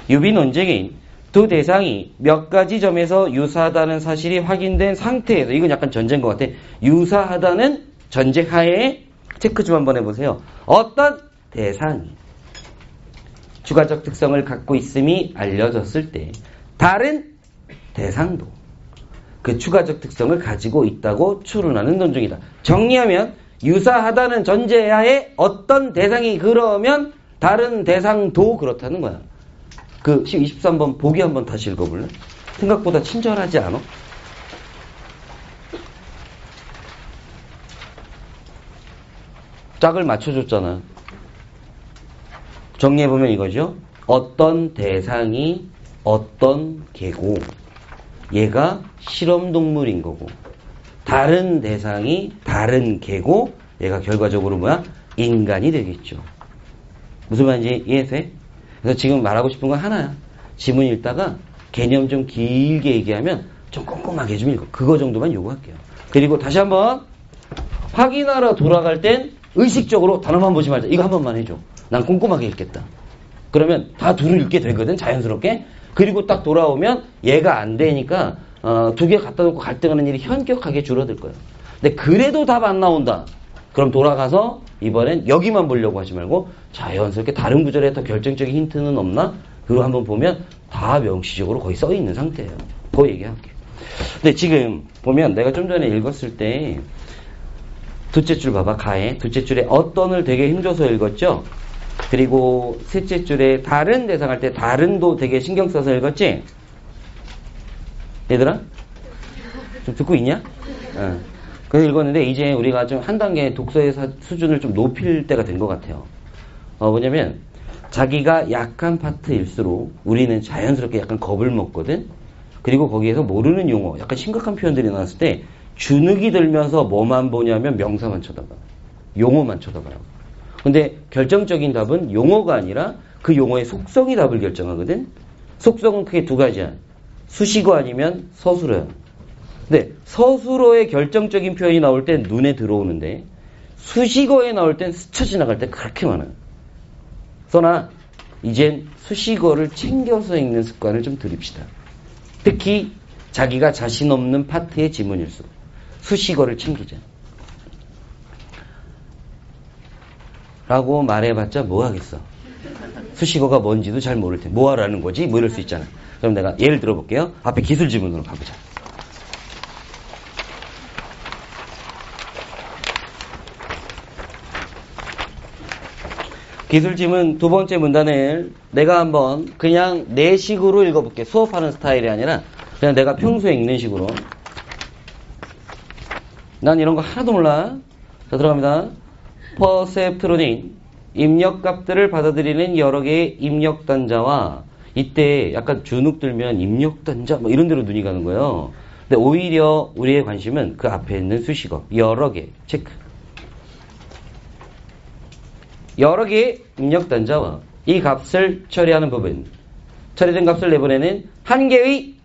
유비 논쟁인 두 대상이 몇 가지 점에서 유사하다는 사실이 확인된 상태에서, 이건 약간 전제인 것 같아. 유사하다는 전제하에 체크 좀 한번 해보세요. 어떤 대상이 추가적 특성을 갖고 있음이 알려졌을 때 다른 대상도 그 추가적 특성을 가지고 있다고 추론하는 논증이다. 정리하면 유사하다는 전제하에 어떤 대상이 그러면 다른 대상도 그렇다는 거야. 그 23번 보기 한번 다시 읽어볼래? 생각보다 친절하지 않아? 짝을 맞춰줬잖아. 정리해보면 이거죠. 어떤 대상이 어떤 개고 얘가 실험동물인 거고, 다른 대상이 다른 개고 얘가 결과적으로 뭐야? 인간이 되겠죠. 무슨 말인지 이해돼? 그래서 지금 말하고 싶은 건 하나야. 지문 읽다가 개념 좀 길게 얘기하면 좀 꼼꼼하게 좀 읽어. 그거 정도만 요구할게요. 그리고 다시 한번 확인하러 돌아갈 땐 의식적으로 단어만 보지 말자. 이거 한 번만 해줘. 난 꼼꼼하게 읽겠다. 그러면 다 둘을 읽게 되거든, 자연스럽게. 그리고 딱 돌아오면 얘가 안 되니까 두 개 갖다 놓고 갈등하는 일이 현격하게 줄어들 거예요. 근데 그래도 답 안 나온다. 그럼 돌아가서 이번엔 여기만 보려고 하지 말고 자연스럽게 다른 구절에 더 결정적인 힌트는 없나? 그거 한번 보면 다 명시적으로 거의 써 있는 상태예요. 그거 얘기할게요. 근데 지금 보면 내가 좀 전에 읽었을 때 둘째 줄 봐봐. 가에 둘째 줄에 어떤을 되게 힘줘서 읽었죠? 그리고 셋째 줄에 다른 대상할 때 다른도 되게 신경 써서 읽었지? 얘들아? 좀 듣고 있냐? 그래서 읽었는데 이제 우리가 좀 한 단계 독서의 수준을 좀 높일 때가 된 것 같아요. 뭐냐면 자기가 약한 파트일수록 우리는 자연스럽게 약간 겁을 먹거든? 그리고 거기에서 모르는 용어, 약간 심각한 표현들이 나왔을 때 주눅이 들면서 뭐만 보냐면 명사만 쳐다봐요. 용어만 쳐다봐요. 근데 결정적인 답은 용어가 아니라 그 용어의 속성이 답을 결정하거든? 속성은 크게 두 가지야. 수식어 아니면 서술어야. 근데 서술어의 결정적인 표현이 나올 땐 눈에 들어오는데 수식어에 나올 땐 스쳐 지나갈 때 그렇게 많아요. 그러나 이젠 수식어를 챙겨서 읽는 습관을 좀 들입시다. 특히 자기가 자신 없는 파트의 지문일수록 수식어를 챙기자. 라고 말해봤자 뭐 하겠어. 수식어가 뭔지도 잘 모를 텐데 뭐 하라는 거지? 뭐 이럴 수 있잖아. 그럼 내가 예를 들어볼게요. 앞에 기술 지문으로 가보자. 기술지문 두 번째 문단을 내가 한번 그냥 내 식으로 읽어볼게. 수업하는 스타일이 아니라 그냥 내가 평소에 읽는 식으로. 난 이런 거 하나도 몰라. 자, 들어갑니다. 퍼셉트론인 입력값들을 받아들이는 여러 개의 입력단자와 이때 약간 주눅 들면 입력단자 뭐 이런 데로 눈이 가는 거예요. 근데 오히려 우리의 관심은 그 앞에 있는 수식어 여러 개 체크. 여러 개의 입력단자와 이 값을 처리하는 부분, 처리된 값을 내보내는 한 개의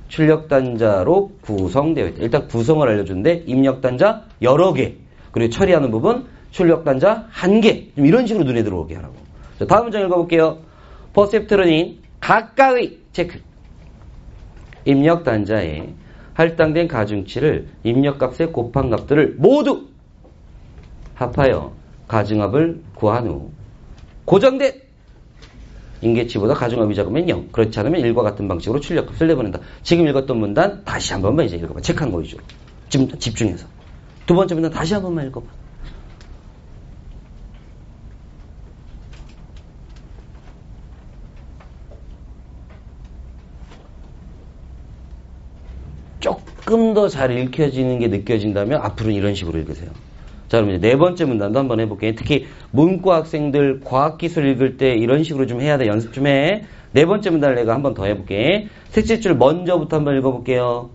출력단자로 구성되어 있다. 일단 구성을 알려주는데 입력단자 여러 개, 그리고 처리하는 부분 출력단자 한 개. 좀 이런 식으로 눈에 들어오게 하라고. 자, 다음 문장 읽어볼게요. 퍼셉트론인 각각의 체크. 입력단자에 할당된 가중치를 입력값에 곱한 값들을 모두 합하여 가중합을 구한 후 고정된 인계치보다 가중합이 작으면 0, 그렇지 않으면 1과 같은 방식으로 출력값을 내보낸다. 지금 읽었던 문단 다시 한 번만 이제 읽어봐. 체크한 거 위주로. 지금 집중해서. 두 번째 문단 다시 한 번만 읽어봐. 조금 더 잘 읽혀지는 게 느껴진다면 앞으로는 이런 식으로 읽으세요. 자, 그럼 이제 네 번째 문단도 한번 해볼게요. 특히 문과 학생들 과학기술 읽을 때 이런 식으로 좀 해야 돼. 연습 좀 해. 네 번째 문단을 내가 한번 더 해볼게. 셋째 줄 먼저부터 한번 읽어볼게요.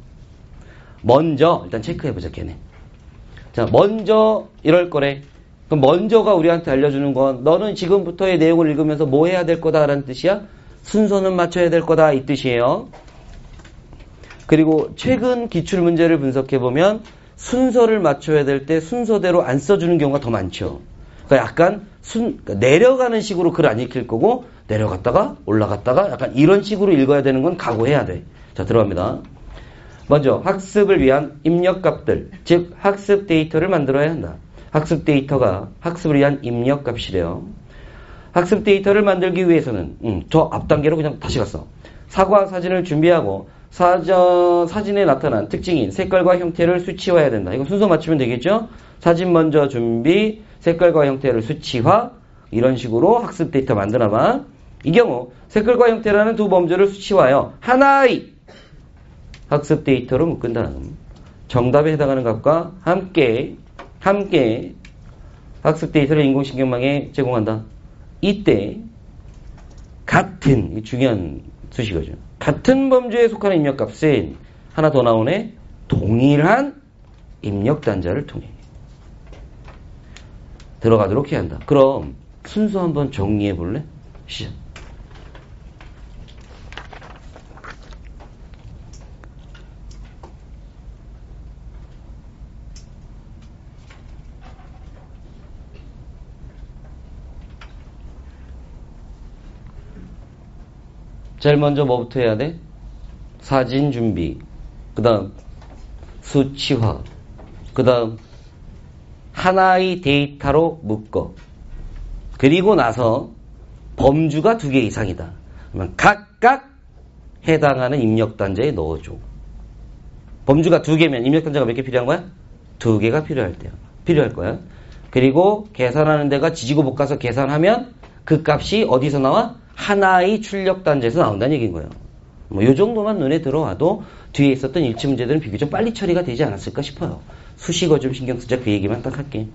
먼저 일단 체크해보자 걔네. 자, 먼저 이럴 거래. 그럼 먼저가 우리한테 알려주는 건 너는 지금부터의 내용을 읽으면서 뭐 해야 될 거다라는 뜻이야? 순서는 맞춰야 될 거다 이 뜻이에요. 그리고 최근 기출문제를 분석해보면 순서를 맞춰야 될 때 순서대로 안 써주는 경우가 더 많죠. 그러니까 약간 그러니까 내려가는 식으로 글 안 읽힐 거고 내려갔다가 올라갔다가 약간 이런 식으로 읽어야 되는 건 각오해야 돼. 자, 들어갑니다. 먼저 학습을 위한 입력값들, 즉 학습 데이터를 만들어야 한다. 학습 데이터가 학습을 위한 입력값이래요. 학습 데이터를 만들기 위해서는 저 앞 단계로 그냥 다시 갔어. 사과 사진을 준비하고 사진에 나타난 특징인 색깔과 형태를 수치화해야 된다. 이거 순서 맞추면 되겠죠? 사진 먼저 준비, 색깔과 형태를 수치화, 이런 식으로 학습 데이터 만드나봐. 이 경우 색깔과 형태라는 두 범주를 수치화하여 하나의 학습 데이터로 묶은 다음 정답에 해당하는 값과 함께 학습 데이터를 인공신경망에 제공한다. 이때 같은, 이 중요한 수식어죠. 같은 범주에 속하는 입력값은 하나 더 나오네. 동일한 입력단자를 통해 들어가도록 해야 한다. 그럼 순서 한번 정리해 볼래? 시작. 제일 먼저 뭐부터 해야 돼? 사진 준비, 그 다음 수치화, 그 다음 하나의 데이터로 묶어. 그리고 나서 범주가 2개 이상이다. 그러면 각각 해당하는 입력단자에 넣어줘. 범주가 2개면 입력단자가 몇 개 필요한 거야? 2개가 필요할 거야. 그리고 계산하는 데가 지지고 볶아서 계산하면 그 값이 어디서 나와? 하나의 출력단자에서 나온다는 얘기인 거예요. 뭐 이 정도만 눈에 들어와도 뒤에 있었던 일치 문제들은 비교적 빨리 처리가 되지 않았을까 싶어요. 수식어 좀 신경 쓰자, 그 얘기만 딱 할게.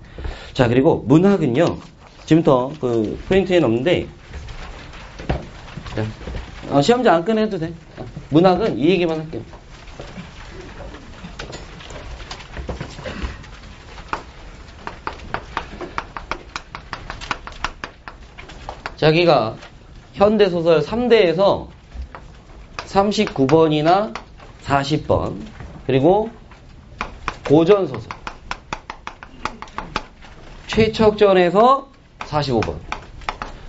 자, 그리고 문학은요. 지금부터 그 프린트에 넣는데 시험지 안 꺼내도 돼. 문학은 이 얘기만 할게요. 자기가 현대소설 3대에서 39번이나 40번, 그리고 고전소설 최척전에서 45번.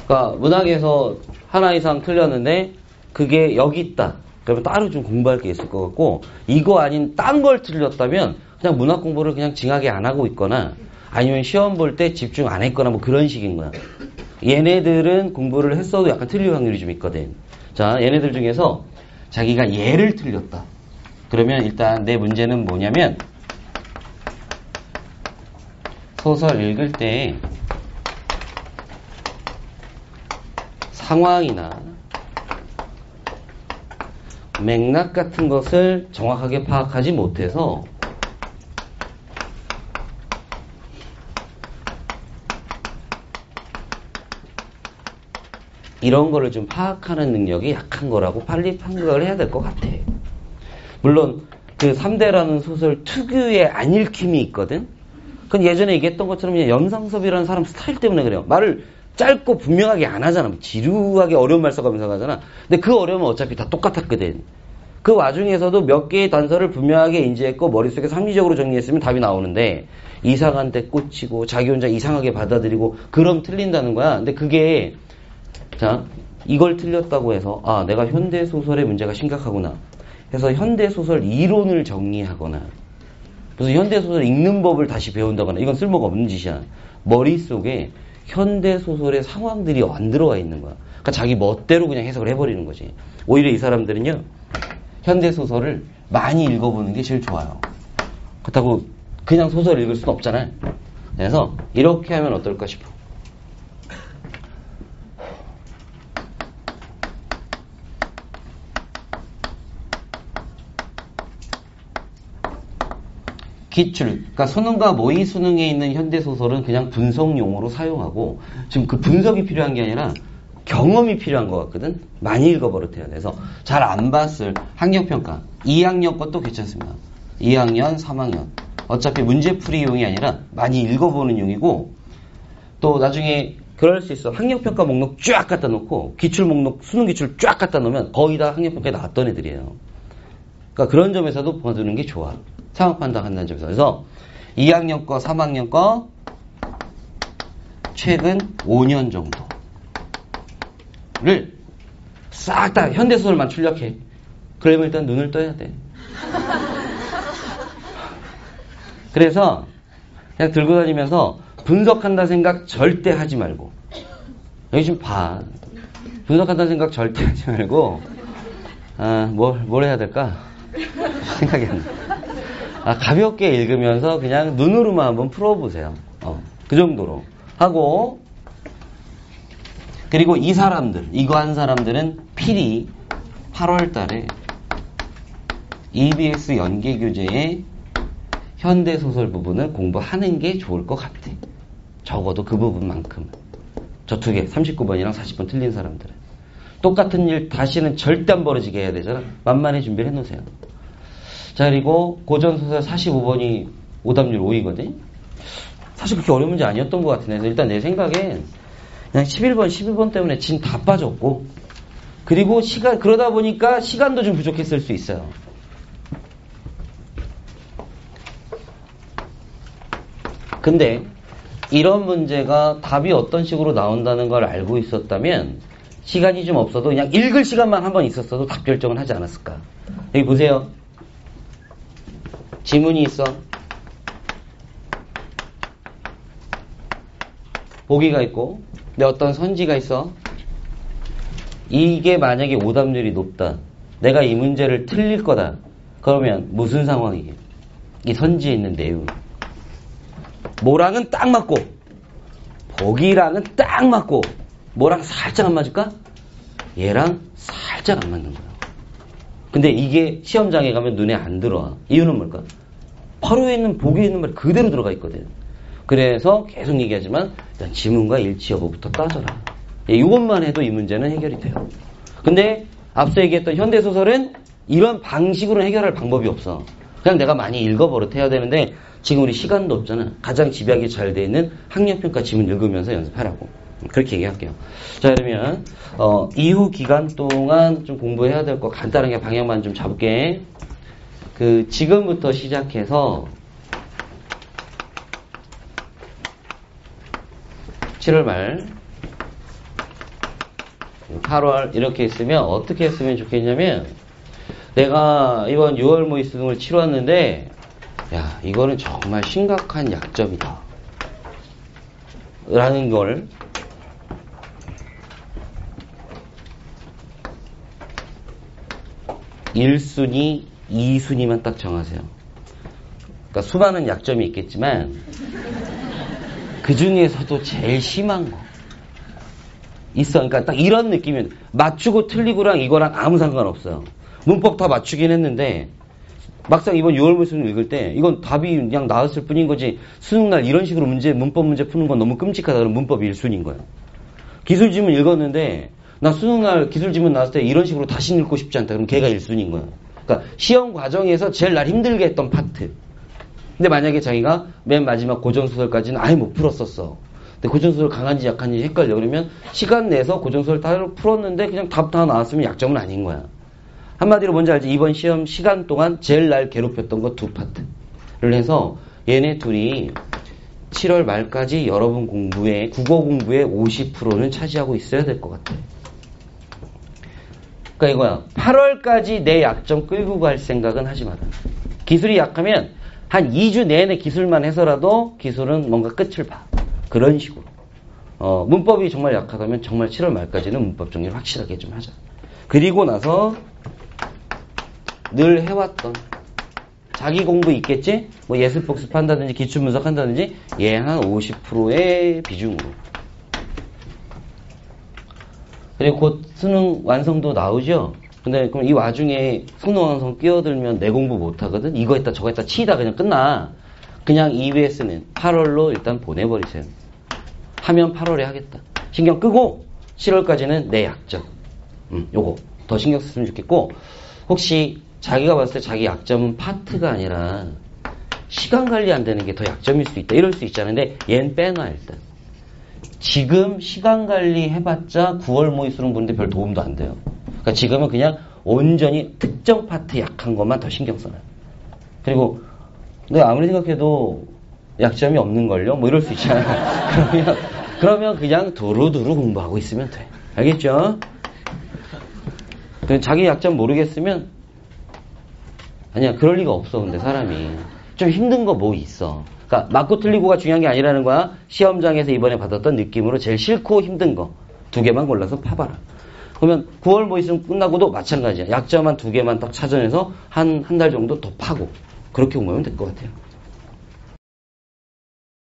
그러니까 문학에서 하나 이상 틀렸는데 그게 여기 있다. 그러면 따로 좀 공부할 게 있을 것 같고, 이거 아닌 딴 걸 틀렸다면 그냥 문학 공부를 그냥 징하게 안 하고 있거나 아니면 시험 볼 때 집중 안 했거나 뭐 그런 식인 거야. 얘네들은 공부를 했어도 약간 틀릴 확률이 좀 있거든. 자, 얘네들 중에서 자기가 얘를 틀렸다. 그러면 일단 내 문제는 뭐냐면, 소설 읽을 때 상황이나 맥락 같은 것을 정확하게 파악하지 못해서 이런 거를 좀 파악하는 능력이 약한 거라고 빨리 판단을 해야 될 것 같아. 물론 그 3대라는 소설 특유의 안 읽힘이 있거든. 그건 예전에 얘기했던 것처럼 그냥 염상섭이라는 사람 스타일 때문에 그래요. 말을 짧고 분명하게 안 하잖아. 지루하게 어려운 말 써가면서 하잖아. 근데 그 어려움은 어차피 다 똑같았거든. 그 와중에서도 몇 개의 단서를 분명하게 인지했고 머릿속에 합리적으로 정리했으면 답이 나오는데 이상한 데 꽂히고 자기 혼자 이상하게 받아들이고 그럼 틀린다는 거야. 근데 그게 자, 이걸 틀렸다고 해서 아, 내가 현대소설의 문제가 심각하구나 해서 현대소설 이론을 정리하거나 무슨 현대소설 읽는 법을 다시 배운다거나 이건 쓸모가 없는 짓이야. 머릿속에 현대소설의 상황들이 안 들어와 있는 거야. 그러니까 자기 멋대로 그냥 해석을 해버리는 거지. 오히려 이 사람들은요, 현대소설을 많이 읽어보는 게 제일 좋아요. 그렇다고 그냥 소설 읽을 수는 없잖아요. 그래서 이렇게 하면 어떨까 싶어. 기출, 그러니까 수능과 모의 수능에 있는 현대소설은 그냥 분석용으로 사용하고 지금 그 분석이 필요한 게 아니라 경험이 필요한 것 같거든. 많이 읽어버릇해야 돼서 잘 안 봤을 학력평가 2학년 것도 괜찮습니다. 2학년, 3학년 어차피 문제풀이용이 아니라 많이 읽어보는 용이고 또 나중에 그럴 수 있어. 학력평가 목록 쫙 갖다 놓고 기출 목록, 수능 기출 쫙 갖다 놓으면 거의 다 학력평가에 나왔던 애들이에요. 그러니까 그런 점에서도 봐두는 게 좋아. 상황 판단한다는 점에서. 그래서 2학년 거, 3학년 거 최근 5년 정도를 싹 다 현대소설만 출력해. 그러면 일단 눈을 떠야 돼. 그래서 그냥 들고 다니면서 분석한다 생각 절대 하지 말고 여기 좀 봐. 분석한다 생각 절대 하지 말고 뭘 해야 될까? 생각이 안 나. 가볍게 읽으면서 그냥 눈으로만 한번 풀어보세요. 그 정도로 하고, 그리고 이 사람들, 이거 한 사람들은 필히 8월 달에 EBS 연계교재의 현대소설 부분을 공부하는 게 좋을 것 같아. 적어도 그 부분만큼. 저 두 개, 39번이랑 40번 틀린 사람들은. 똑같은 일 다시는 절대 안 벌어지게 해야 되잖아. 만만히 준비를 해놓으세요. 자, 그리고 고전소설 45번이 오답률 5위거든. 사실 그렇게 어려운 문제 아니었던 것 같은데. 그래서 일단 내 생각엔 그냥 11번, 12번 때문에 진 다 빠졌고, 그리고 그러다 보니까 시간도 좀 부족했을 수 있어요. 근데 이런 문제가 답이 어떤 식으로 나온다는 걸 알고 있었다면 시간이 좀 없어도 그냥 읽을 시간만 한번 있었어도 답 결정을 하지 않았을까. 여기 보세요. 지문이 있어. 보기가 있고, 근데 어떤 선지가 있어. 이게 만약에 오답률이 높다. 내가 이 문제를 틀릴 거다. 그러면 무슨 상황이에요? 이 선지에 있는 내용이. 뭐랑은 딱 맞고, 보기랑은 딱 맞고, 뭐랑 살짝 안 맞을까? 얘랑 살짝 안 맞는 거야. 근데 이게 시험장에 가면 눈에 안 들어와. 이유는 뭘까? 바로 있는 보기에 있는 말이 그대로 들어가 있거든. 그래서 계속 얘기하지만 일단 지문과 일치 여부부터 따져라. 이것만 해도 이 문제는 해결이 돼요. 근데 앞서 얘기했던 현대소설은 이런 방식으로 해결할 방법이 없어. 그냥 내가 많이 읽어버릇해야 되는데 지금 우리 시간도 없잖아. 가장 집약이 잘 돼 있는 학력평가 지문 읽으면서 연습하라고. 그렇게 얘기할게요. 자, 그러면 이후 기간 동안 좀 공부해야 될 거 간단하게 방향만 좀 잡을게. 지금부터 시작해서 7월 말 8월 이렇게 있으면 어떻게 했으면 좋겠냐면 내가 이번 6월 모의수능을 치러왔는데 야 이거는 정말 심각한 약점이다 라는 걸 1순위, 2순위만 딱 정하세요. 그러니까 수많은 약점이 있겠지만 그 중에서도 제일 심한 거 있어. 그러니까 딱 이런 느낌이면 맞추고 틀리고랑 이거랑 아무 상관없어요. 문법 다 맞추긴 했는데 막상 이번 6월 모의수능 읽을 때 이건 답이 그냥 나왔을 뿐인 거지 수능날 이런 식으로 문법 문제 푸는 건 너무 끔찍하다. 그러면 문법 1순위인 거야. 기술지문 읽었는데 나 수능날 기술지문 나왔을 때 이런 식으로 다시 읽고 싶지 않다. 그럼 걔가 1순위인 거야. 그러니까 시험 과정에서 제일 날 힘들게 했던 파트. 근데 만약에 자기가 맨 마지막 고전소설까지는 아예 못 풀었었어. 근데 고전소설 강한지 약한지 헷갈려. 그러면 시간 내서 고전소설 다 풀었는데 그냥 답 다 나왔으면 약점은 아닌 거야. 한마디로 뭔지 알지? 이번 시험 시간 동안 제일 날 괴롭혔던 거 두 파트를 해서 얘네 둘이 7월 말까지 여러분 공부에 국어 공부의 50%는 차지하고 있어야 될 것 같아. 그러니까 이거야. 8월까지 내 약점 끌고 갈 생각은 하지 마라. 기술이 약하면 한 2주 내내 기술만 해서라도 기술은 뭔가 끝을 봐. 그런 식으로. 문법이 정말 약하다면 정말 7월 말까지는 문법 정리를 확실하게 좀 하자. 그리고 나서 늘 해왔던 자기 공부 있겠지? 뭐 예술 복습한다든지 기출 분석한다든지 얘 한 50%의 비중으로. 그리고 곧 수능 완성도 나오죠? 근데 그럼 이 와중에 수능 완성 끼어들면 내 공부 못하거든? 이거 했다 저거 했다 치다 그냥 끝나. 그냥 EBS는 8월로 일단 보내버리세요. 하면 8월에 하겠다. 신경 끄고 7월까지는 내 약점. 요거 더 신경 썼으면 좋겠고 혹시 자기가 봤을 때 자기 약점은 파트가 아니라 시간 관리 안 되는 게 더 약점일 수 있다. 이럴 수 있잖아요. 근데 얘는 빼놔 일단. 지금 시간 관리 해봤자 9월 모의수능 보는데 별 도움도 안 돼요. 그러니까 지금은 그냥 온전히 특정 파트 약한 것만 더 신경 써놔요. 그리고 내가 아무리 생각해도 약점이 없는걸요? 뭐 이럴 수 있잖아요. 그러면 그냥 두루두루 공부하고 있으면 돼. 알겠죠? 자기 약점 모르겠으면 아니야 그럴 리가 없어. 근데 사람이 좀 힘든 거 뭐 있어. 그러니까 맞고 틀리고가 중요한 게 아니라는 거야. 시험장에서 이번에 받았던 느낌으로 제일 싫고 힘든 거 두 개만 골라서 파봐라. 그러면 9월 모의수능 끝나고도 마찬가지야. 약점 한 두 개만 딱 찾아내서 한 달 정도 더 파고 그렇게 공부하면 될 것 같아요.